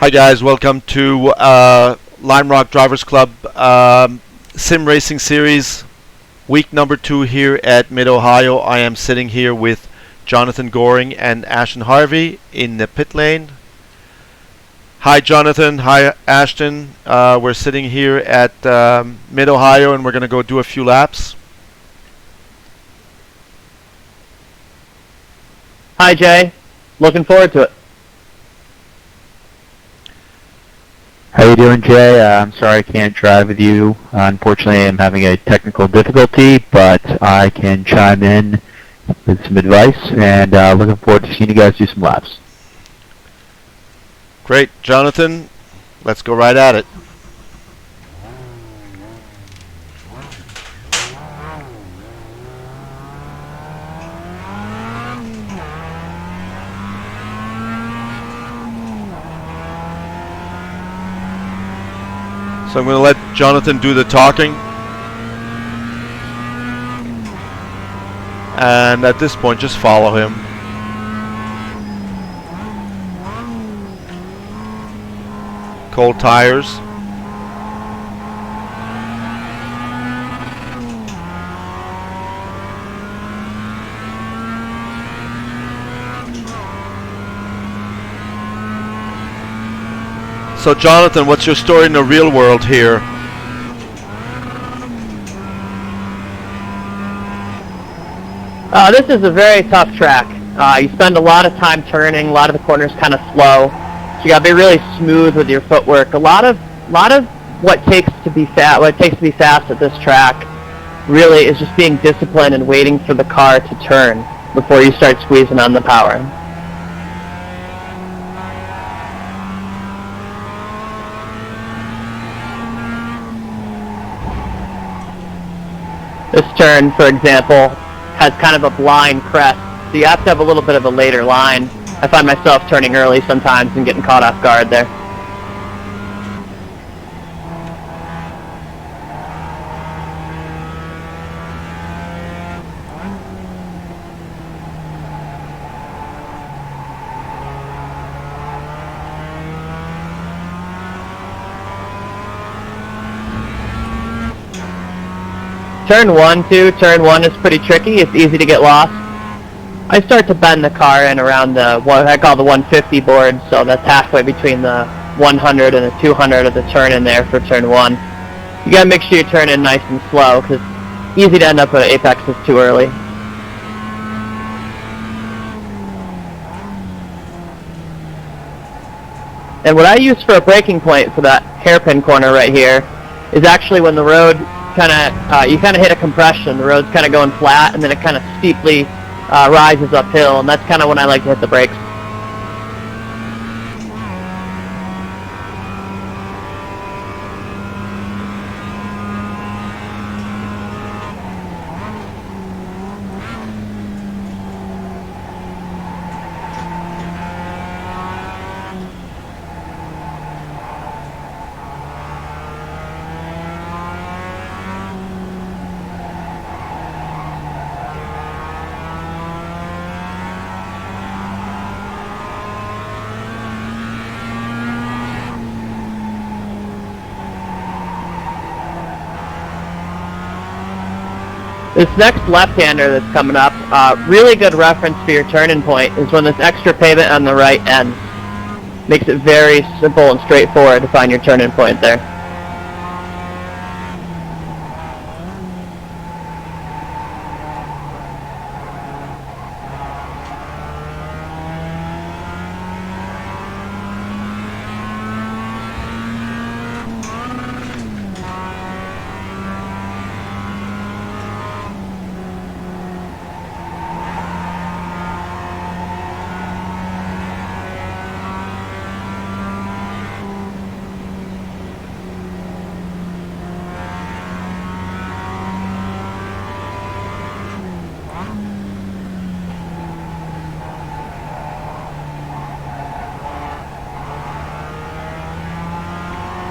Hi guys, welcome to Lime Rock Drivers Club Sim Racing Series, week number 2 here at Mid-Ohio. I am sitting here with Jonathan Goring and Ashton Harvey in the pit lane. Hi Jonathan, hi Ashton. We're sitting here at Mid-Ohio and we're going to go do a few laps. Hi Jay, looking forward to it. How you doing, Jay? I'm sorry I can't drive with you. Unfortunately, I'm having a technical difficulty, but I can chime in with some advice, and looking forward to seeing you guys do some laps. Great, Jonathan. Let's go right at it. So I'm going to let Jonathan do the talking. And at this point, just follow him. Cold tires. So Jonathan, what's your story in the real world here? This is a very tough track. You spend a lot of time turning, a lot of the corners kind of slow. So you gotta be really smooth with your footwork. A lot of what it takes to be fast at this track really is just being disciplined and waiting for the car to turn before you start squeezing on the power. This turn, for example, has kind of a blind crest, so you have to have a little bit of a later line. I find myself turning early sometimes and getting caught off guard there. Turn 1, too. Turn 1 is pretty tricky. It's easy to get lost. I start to bend the car in around what I call the 150 board, so that's halfway between the 100 and the 200 of the turn in there for turn 1. You gotta make sure you turn in nice and slow, because it's easy to end up at apexes too early. And what I use for a braking point for that hairpin corner right here is actually when the road you kind of hit a compression. The road's kind of going flat, and then it kind of steeply rises uphill, and that's kind of when I like to hit the brakes. This next left-hander that's coming up, really good reference for your turning point is when this extra pavement on the right ends. Makes it very simple and straightforward to find your turning point there.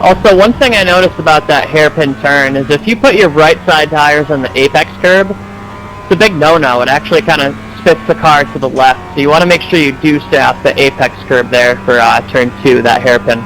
Also, one thing I noticed about that hairpin turn is if you put your right side tires on the apex curb, it's a big no-no. It actually kind of fits the car to the left. So you want to make sure you do stay off the apex curb there for turn 2, that hairpin.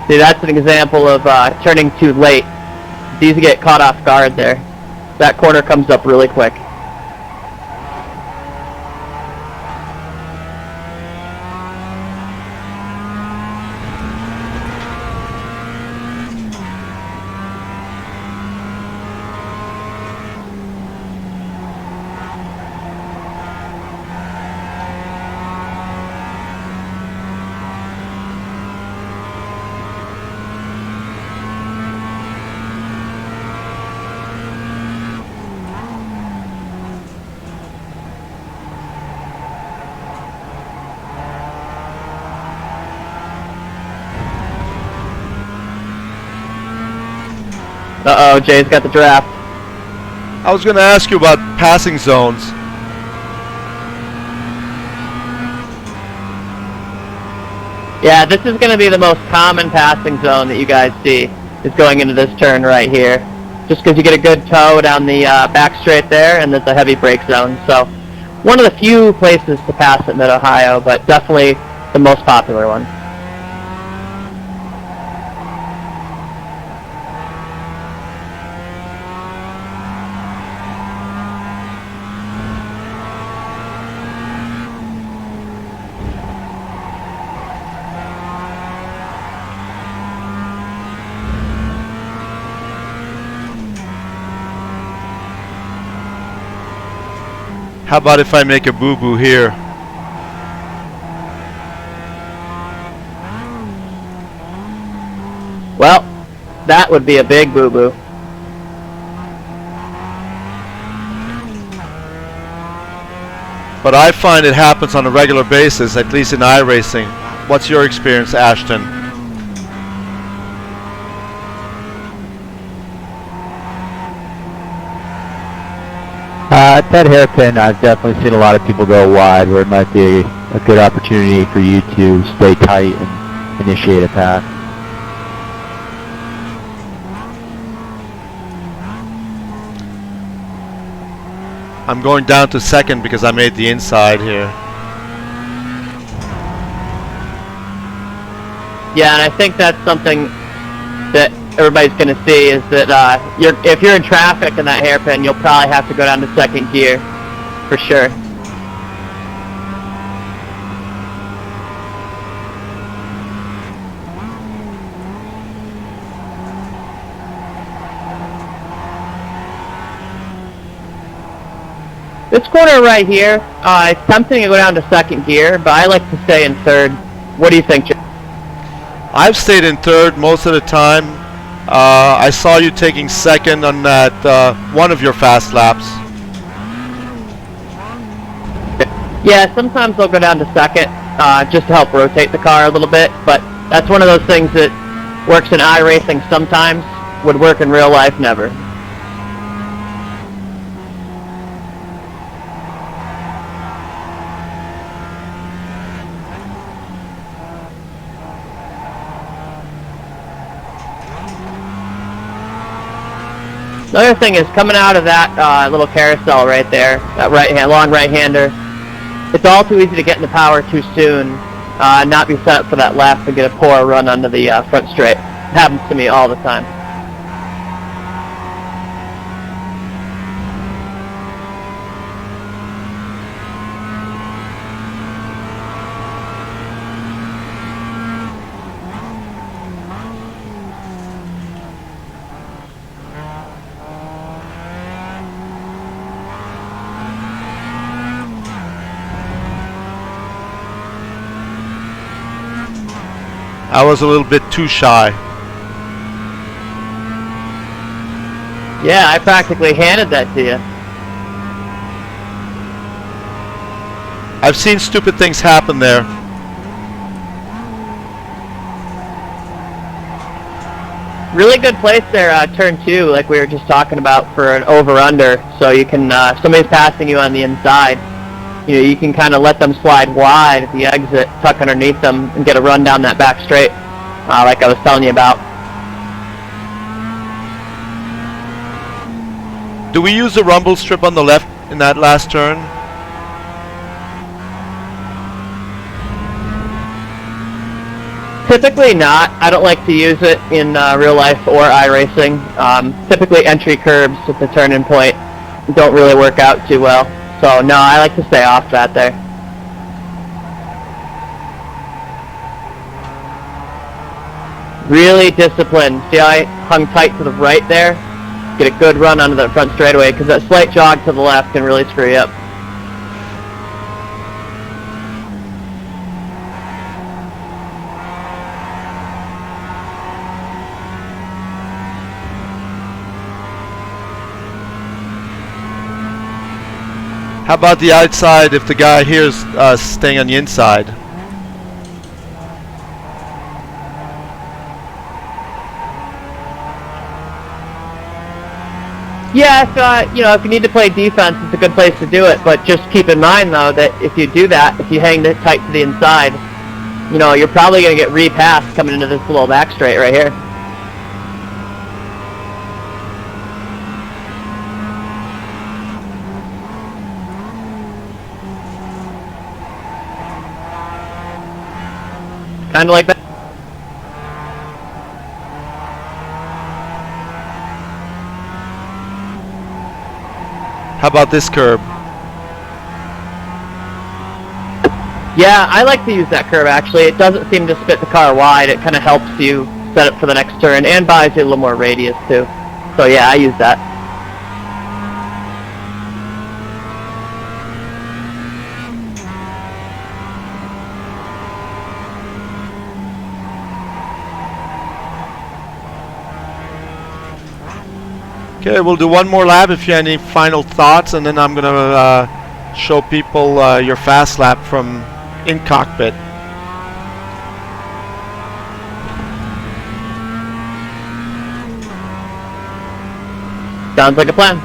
See, that's an example of turning too late. It's easy to get caught off guard there. That corner comes up really quick. Uh-oh, Jay's got the draft. I was going to ask you about passing zones. Yeah, this is going to be the most common passing zone that you guys see, is going into this turn right here. Just because you get a good toe down the back straight there, and there's a heavy brake zone. So, one of the few places to pass at Mid-Ohio, but definitely the most popular one. How about if I make a boo-boo here? Well, that would be a big boo-boo. But I find it happens on a regular basis, at least in iRacing. What's your experience, Ashton? At that hairpin, I've definitely seen a lot of people go wide, where it might be a good opportunity for you to stay tight and initiate a pass. I'm going down to second because I made the inside here. Yeah, and I think that's something that everybody's going to see, is that if you're in traffic in that hairpin, you'll probably have to go down to second gear, for sure. This corner right here, it's tempting to go down to second gear, but I like to stay in third. What do you think, Jim? I've stayed in third most of the time. I saw you taking second on that one of your fast laps. Yeah, sometimes they'll go down to second just to help rotate the car a little bit, but that's one of those things that works in iRacing sometimes, would work in real life never. Another thing is, coming out of that little carousel right there, that long right-hander, it's all too easy to get in the power too soon, not be set up for that left and get a poor run under the front straight. It happens to me all the time. I was a little bit too shy. Yeah, I practically handed that to you. I've seen stupid things happen there. Really good place there, turn 2, like we were just talking about, for an over-under. So you can, if somebody's passing you on the inside, you can kind of let them slide wide at the exit, tuck underneath them, and get a run down that back straight, like I was telling you about. Do we use the rumble strip on the left in that last turn? Typically not. I don't like to use it in real life or iRacing. Typically entry curbs at the turning point don't really work out too well. So no, I like to stay off that there. Really disciplined. See how I hung tight to the right there? Get a good run onto the front straightaway, because that slight jog to the left can really screw you up. How about the outside if the guy here is staying on the inside? Yeah, if you need to play defense, it's a good place to do it. But just keep in mind, though, that if you do that, if you hang it tight to the inside, you're probably going to get repassed coming into this little back straight right here. Kind of like that. How about this curb? Yeah, I like to use that curve actually. It doesn't seem to spit the car wide. It kind of helps you set up for the next turn and buys you a little more radius too. So yeah, I use that. Okay, we'll do one more lap if you have any final thoughts, and then I'm going to show people your fast lap from in cockpit. Sounds like a plan.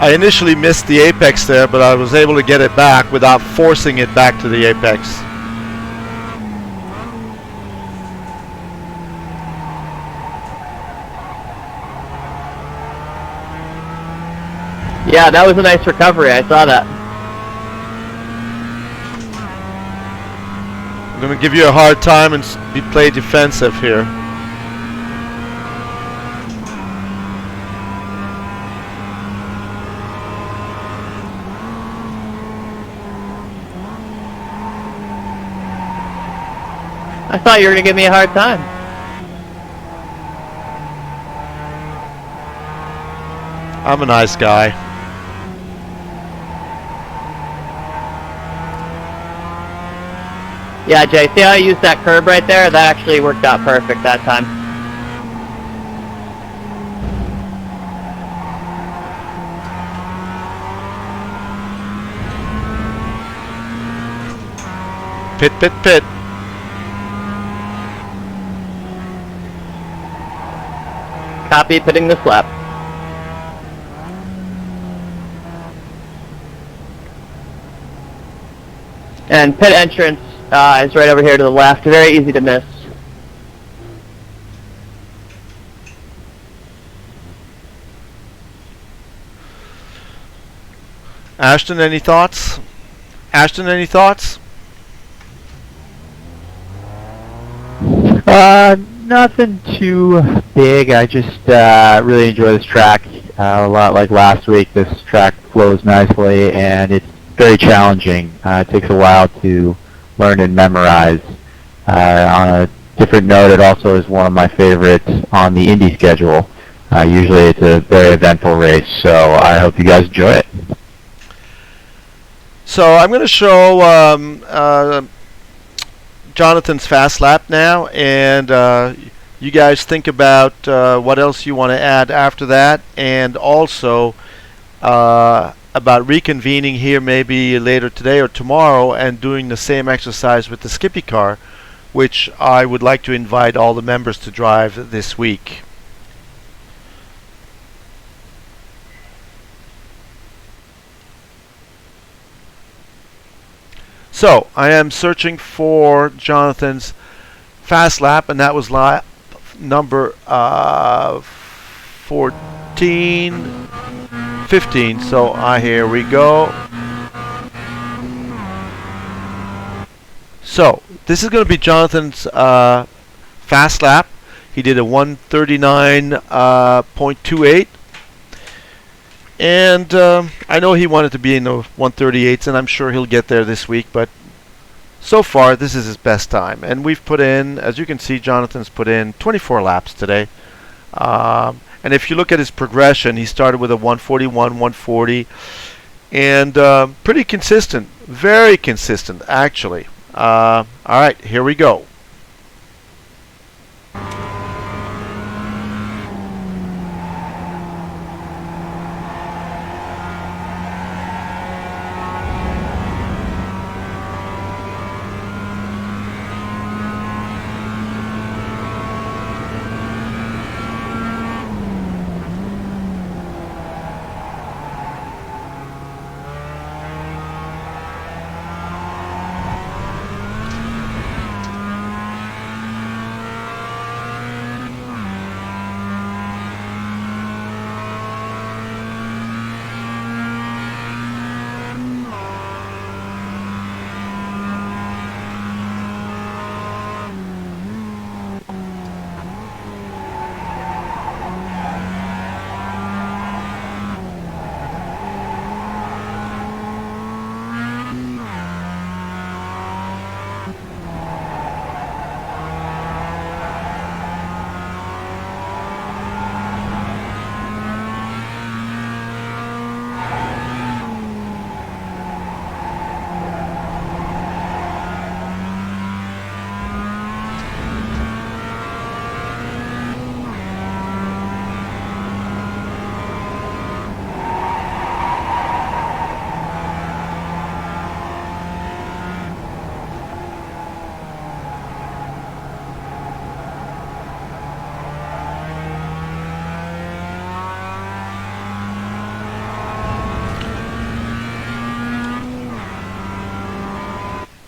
I initially missed the apex there, but I was able to get it back without forcing it back to the apex. Yeah, that was a nice recovery. I saw that. I'm going to give you a hard time and play defensive here. I thought you were going to give me a hard time. I'm a nice guy. Yeah, Jay, see how I used that curb right there? That actually worked out perfect that time. Pit, pit, pit. Copy, pitting this lap. And pit entrance is right over here to the left. Very easy to miss. Ashton, any thoughts? Ashton, any thoughts? Nothing too big. I just really enjoy this track. A lot like last week, this track flows nicely, and it's very challenging. It takes a while to learn and memorize. On a different note, it also is one of my favorites on the Indy schedule. Usually it's a very eventful race, so I hope you guys enjoy it. So I'm going to show Jonathan's fast lap now, and you guys think about what else you want to add after that, and also about reconvening here maybe later today or tomorrow and doing the same exercise with the Skippy car, which I would like to invite all the members to drive this week. So I am searching for Jonathan's fast lap, and that was lap number 14, 15. So here we go. So this is going to be Jonathan's fast lap. He did a 139.28. And I know he wanted to be in the 138s, and I'm sure he'll get there this week, but so far this is his best time. And we've put in, as you can see, Jonathan's put in 24 laps today. And if you look at his progression, he started with a 141, 140, and pretty consistent, very consistent, actually. All right, here we go.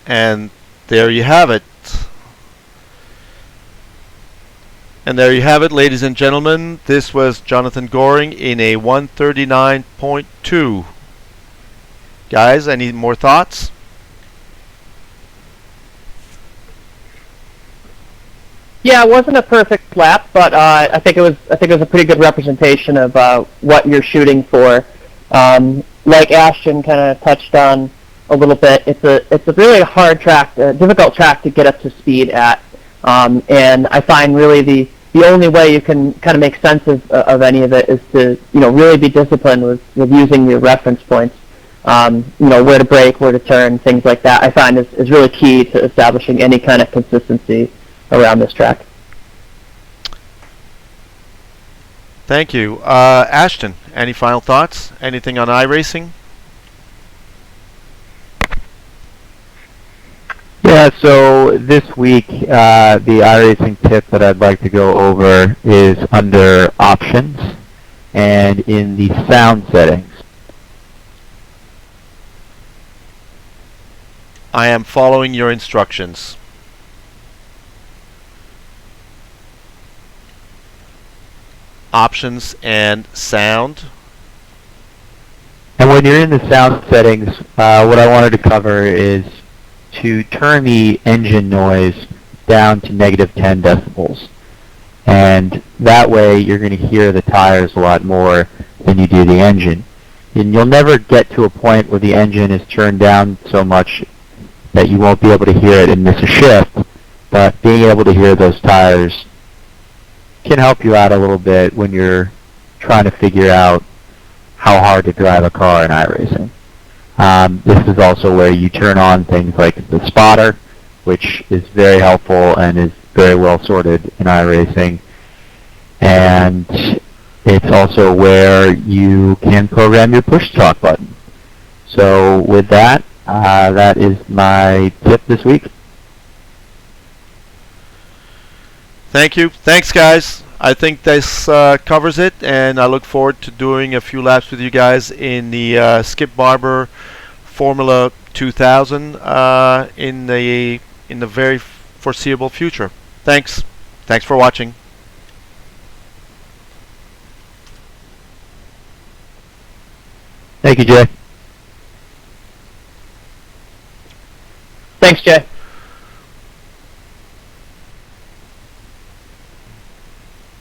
And there you have it. And there you have it, ladies and gentlemen. This was Jonathan Goring in a 139.2. Guys, any more thoughts? Yeah, it wasn't a perfect lap, but I think it was a pretty good representation of what you're shooting for. Like Ashton kind of touched on a little bit, it's a really hard track, difficult track to get up to speed at, and I find really the only way you can kind of make sense of any of it is to really be disciplined with using your reference points. Where to brake, where to turn, things like that. I find is really key to establishing any kind of consistency around this track. Thank you. Ashton, any final thoughts? Anything on iRacing? Yeah, so this week the iRacing tip that I'd like to go over is under options and in the sound settings. I am following your instructions. Options and sound. And when you're in the sound settings, what I wanted to cover is to turn the engine noise down to -10 decibels. And that way you're going to hear the tires a lot more than you do the engine. And you'll never get to a point where the engine is turned down so much that you won't be able to hear it and miss a shift, but being able to hear those tires can help you out a little bit when you're trying to figure out how hard to drive a car in iRacing. This is also where you turn on things like the spotter, which is very helpful and is very well sorted in iRacing. And it's also where you can program your push-to-talk button. So with that, that is my tip this week. Thank you. Thanks, guys. I think this covers it, and I look forward to doing a few laps with you guys in the Skip Barber Formula 2000 in the very foreseeable future. Thanks. Thanks for watching. Thank you, Jay. Thanks, Jay.